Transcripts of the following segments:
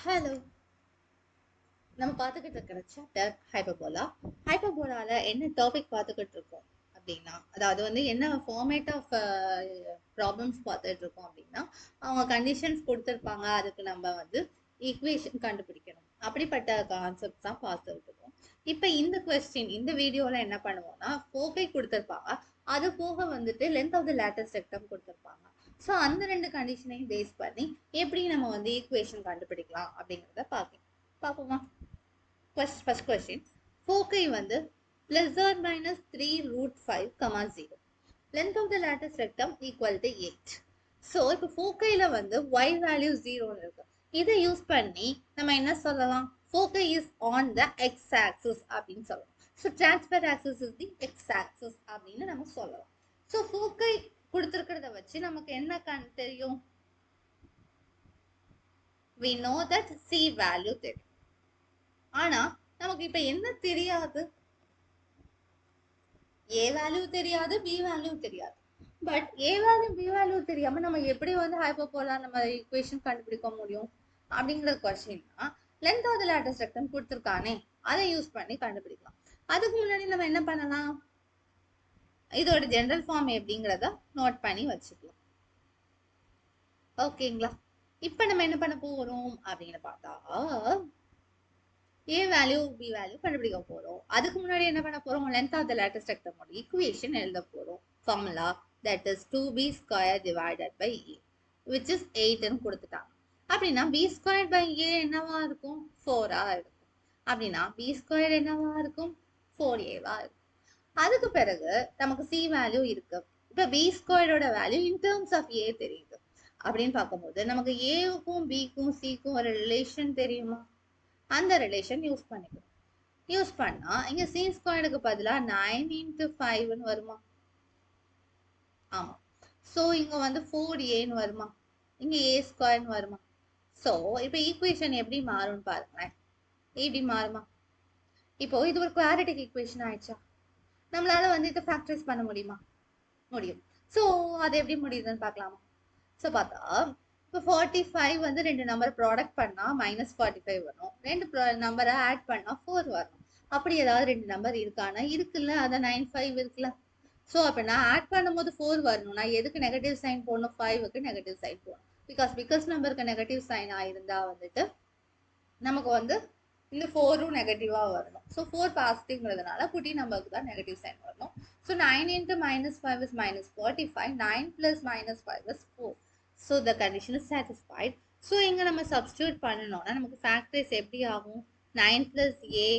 Hello. நம்ம பார்த்துக்கிட்டு இருக்கிற சாப்டர் ஹைப்பர்போலா. ஹைப்பர்போலால என்ன டாபிக் பார்த்துக்கிட்டு இருக்கோம் அப்படின்னா, அதாவது வந்து என்ன ஃபார்மேட் ஆஃப் ப்ராப்ளம்ஸ் பார்த்துட்டு இருக்கோம் அப்படின்னா, அவங்க கண்டிஷன்ஸ் கொடுத்துருப்பாங்க, அதுக்கு நம்ம வந்து ஈக்குவேஷன் கண்டுபிடிக்கணும். அப்படிப்பட்ட கான்செப்ட் தான் பார்த்துட்டு இருக்கோம். இப்போ இந்த கொஸ்டின் இந்த வீடியோல என்ன பண்ணுவோம்னா, ஃபோக்கை கொடுத்துருப்பாங்க, அது போக வந்துட்டு length of the latus rectum கொடுத்துருப்பாங்க. ஸோ அந்த ரெண்டு கண்டிஷனையும் பேஸ் பண்ணி எப்படி நம்ம வந்து ஈக்குவேஷன் கண்டுபிடிக்கலாம் அப்படிங்கிறத பார்ப்போமா? First question. ஃபோக்கை வந்து +or -3√5, 0. Length of the latus rectum equal to 8. So இப்போ ஃபோக்கையில் வந்து ஒய் வேல்யூ 0 இருக்கு. இதை யூஸ் பண்ணி நம்ம என்ன சொல்லலாம்? ஃபோக்கை is on the X axis அப்படின்னு சொல்லலாம். So transfer axis is the X axis அப்படின்னு நம்ம சொல்லலாம். ஸோ ஃபோக்கை கொடுத்துருக்கிறத வச்சு நமக்கு என்ன தெரியும்? we know that c value தெரியும். ஆனா நமக்கு இப்ப என்ன தெரியாது? a வேல்யூ தெரியாது, b வேல்யூ தெரியாது. But a value b value தெரியாம நம்ம எப்படி வந்து ஹைப்பர்போலா நம்ம ஈக்குவேஷன் கண்டுபிடிக்க முடியும் அப்படிங்கிற கொஸ்டின்னா, length of the latus rectum கொடுத்துருக்கானே, அதை யூஸ் பண்ணி கண்டுபிடிக்கலாம். அதுக்கு முன்னாடி நம்ம என்ன பண்ணலாம்? இதோட ஜெனரல் ஃபார்ம் எப்படிங்கிறத நோட் பண்ணி வச்சுக்கலாம். ஓகேங்களா? இப்ப நம்ம என்ன பண்ண போறோம் அப்படின்னு பார்த்தா, a வேல்யூ b வேல்யூ கண்டுபிடிக்க போறோம். அதுக்கு முன்னாடி என்ன பண்ண போறோம்? லென்த் ஆஃப் த லேட்டஸ்ட் ரெக்டமோட ஈக்குவேஷன் எழுத போறோம். Formula that is 2b² divided by a which is 8 ன்னு கொடுத்துட்டாங்க. அப்படின்னா b² by a என்னவா இருக்கும்? 4 இருக்கும். அப்படின்னா b² என்னவா இருக்கும்? 4a இருக்கும். அதுக்கு பிறகு நமக்கு c வேல்யூ இருக்கு. இப்ப b² value in terms of a தெரியுது. அப்படின்னு பார்க்கும்போது நமக்கு ஏவுக்கும் பிக்கும் சிக்கும் ஒரு ரிலேஷன் தெரியுமா? அந்த ரிலேஷன் யூஸ் பண்ணிக்கணும். யூஸ் பண்ணா இங்க c ஸ்கொயருக்கு பதிலா 9 × 5 வருமா? ஆமா. சோ இங்க வந்து 4a வருமா? இங்க a² வருமா? சோ இப்போ ஈக்குவேஷன் எப்படி மாறும்னு பாருங்களேன். எப்படி மாறுமா? இப்போ இது ஒரு குவாட்ரேட்டிக் ஈக்குவேஷன் ஆயிடுச்சா? நம்மளால வந்து இதை ஃபேக்டரைஸ் பண்ண முடியுமா? முடியும். சோ அது எப்படி முடியுதுன்னு பார்க்கலாமா? ஸோ பார்த்தா இப்போ 45 வந்து ரெண்டு நம்பர் ப்ராடக்ட் பண்ணா -45 வரும். ரெண்டு நம்பரை ஆட் பண்ணா 4 வரும். அப்படி ஏதாவது ரெண்டு நம்பர் இருக்கானா? இருக்குல்ல, அதான் 95 இருக்குல்ல. ஸோ அப்போ நான் ஆட் பண்ணும்போது 4 வரணும்னா எதுக்கு நெகட்டிவ் சைன் போடணும்? 5க்கு நெகட்டிவ் சைன் போடணும். பிகாஸ் நம்பருக்கு நெகட்டிவ் சைன் ஆயிருந்தா வந்துட்டு நமக்கு வந்து இந்த 4ம் நெகட்டிவா வரணும். ஸோ 4 பாசிட்டிவ்ங்கிறதுனால குட்டி நம்பருக்கு தான் நெகட்டிவ் சைன் வரணும். So 9 × -5 is -45. 9 + -5 is 4. So the condition is satisfied. So இங்க நம்ம substitute பண்ணணும்னா நமக்கு factors எப்படி ஆகும்? 9 + a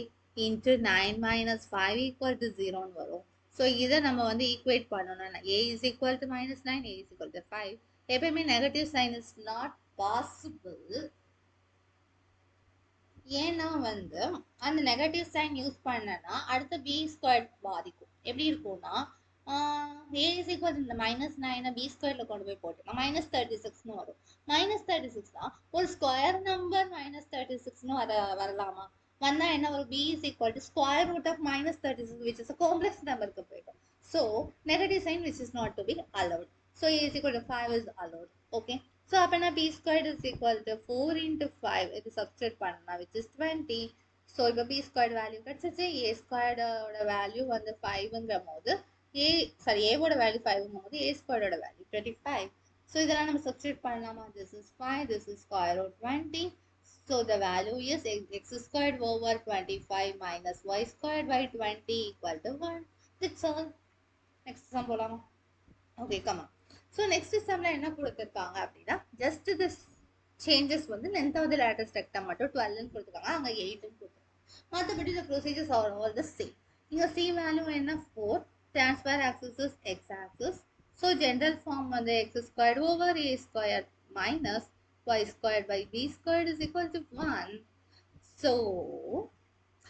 × 9 - 5 = 0 வரும். ஸோ இதை நம்ம வந்து ஈக்குவேட் பண்ணணும்னா a is equal to -9, a is equal to 5. எப்பயுமே negative sign is not possible. ஏன்னா வந்து அந்த நெகட்டிவ் சைன் யூஸ் பண்ணனா அடுத்த b² பாதிக்கும். எப்படி இருக்கும்னா a is equal to இந்த -9 b² கொண்டு போய் போட்டோம்னா -36 வரும். -36 தான் ஒரு ஸ்கொயர் நம்பர் -36 வரலாமா? வந்தா என்ன வரும்? b is equal to square root of -36 which is a complex numberக்கு போயிடும். So negative sign which is not to be allowed. So a is equal to 5 is allowed. Okay. So அப்பனா b² is equal to 4 × 5 இது substitute பண்ணா which is 20. So இப்போ b² value கிடைச்சிச்சு. a² ஓட value வந்து 5ங்கிற போது a ஓட value 5ங்கும் போது a² ஓட வேல்யூ 25. So இதெல்லாம் நம்ம substitute பண்ணலாமா? This is 5, this is square root 20. So the value is x² over 25 minus y² by 20 equal to 1. That's all. Next sum போலாமா? Okay, come on. So next சம்ல என்ன கொடுத்துருக்காங்க அப்படின்னா ஜஸ்ட் திஸ் சேஞ்சஸ் வந்து length of the latus rectum மட்டும் 12ன்னு கொடுத்துருக்காங்க, அங்கே 8ன்னு கொடுத்துருக்காங்க. மற்றபடி இந்த procedures are all the same. இங்கே சி வேல்யூ என்ன? 4. Transfer axis is X axis. So general form வந்து x² over a² minus y² by b² is equal to 1. So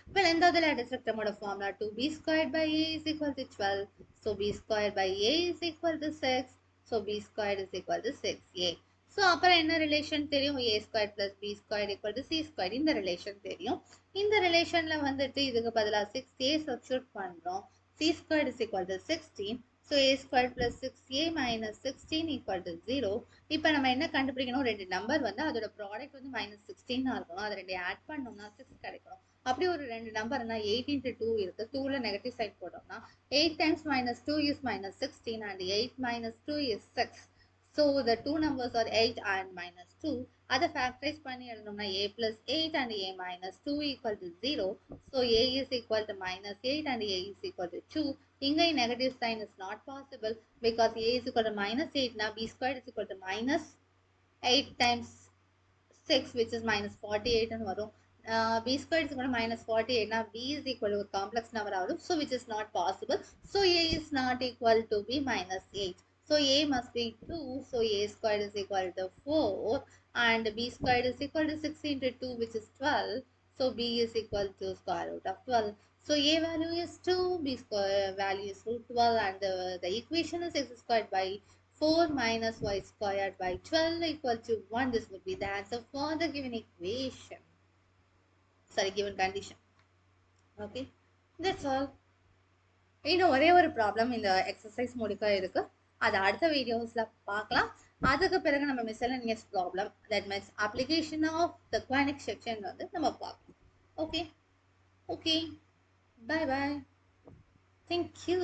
இப்போ length of the lattice rectum formula 2b² by a is equal to 12. So b² by a is equal to 6. So b² is equal to 6a. So அப்புறம் என்ன relation தெரியும்? a² plus b² equal to c². இந்த relation தெரியும். இந்த ரிலேஷன்ல வந்துட்டு இதுக்கு பதிலாக 6a substitute பண்றோம். c² is equal to 16. So a square plus 6a minus 16 equal to 0. இப்போ நம்ம என்ன கண்டுபிடிக்கணும், ரெண்டு நம்பர் வந்து அதோட ப்ராடக்ட் வந்து மைனஸ் 16 இருக்கணும், அதை ரெண்டு ஆட் பண்ணோம்னா 6 கிடைக்கணும். அப்படி ஒரு ரெண்டு நம்பர்னா 8 into 2 இருக்கு, 2ல நெகட்டிவ் சைட் போட்டோம்னா 8 times minus 2 is minus 16 and 8 minus 2 is 6. So the two numbers are 8 and minus 2. அதை ஃபேக்டரைஸ் பண்ணி எழுதணும்னா a plus 8 and a minus 2 equal to 0. So a is equal to minus 8 and a is equal to 2. இங்கே negative sign is not possible because a is equal to minus 8 now b squared is equal to minus 8 times 6 which is minus 48 and வரும். B squared is equal to minus 48 now b is equal to a complex number ஆகும், so which is not possible. So a is not equal to b minus 8. So a must be 2. So a squared is equal to 4 and b squared is equal to 6 into 2 which is 12. So b is equal to square root of 12. So a value is 2, b square value is root 12 and the equation is x squared by 4 minus y squared by 12 equal to 1. This would be the answer for the given equation. Sorry, given condition. Okay, that's all. இன்னும் ஒரே ஒரு problem இந்த exercise முடிக்க இருக்கு, அது அடுத்த வீடியோஸ்ல பார்க்கலாம். அதுக்கு பிறகு நம்ம miscellaneous problem, that means application of the conic section வந்து நம்ம பார்க்கலாம். Okay okay, bye bye, thank you.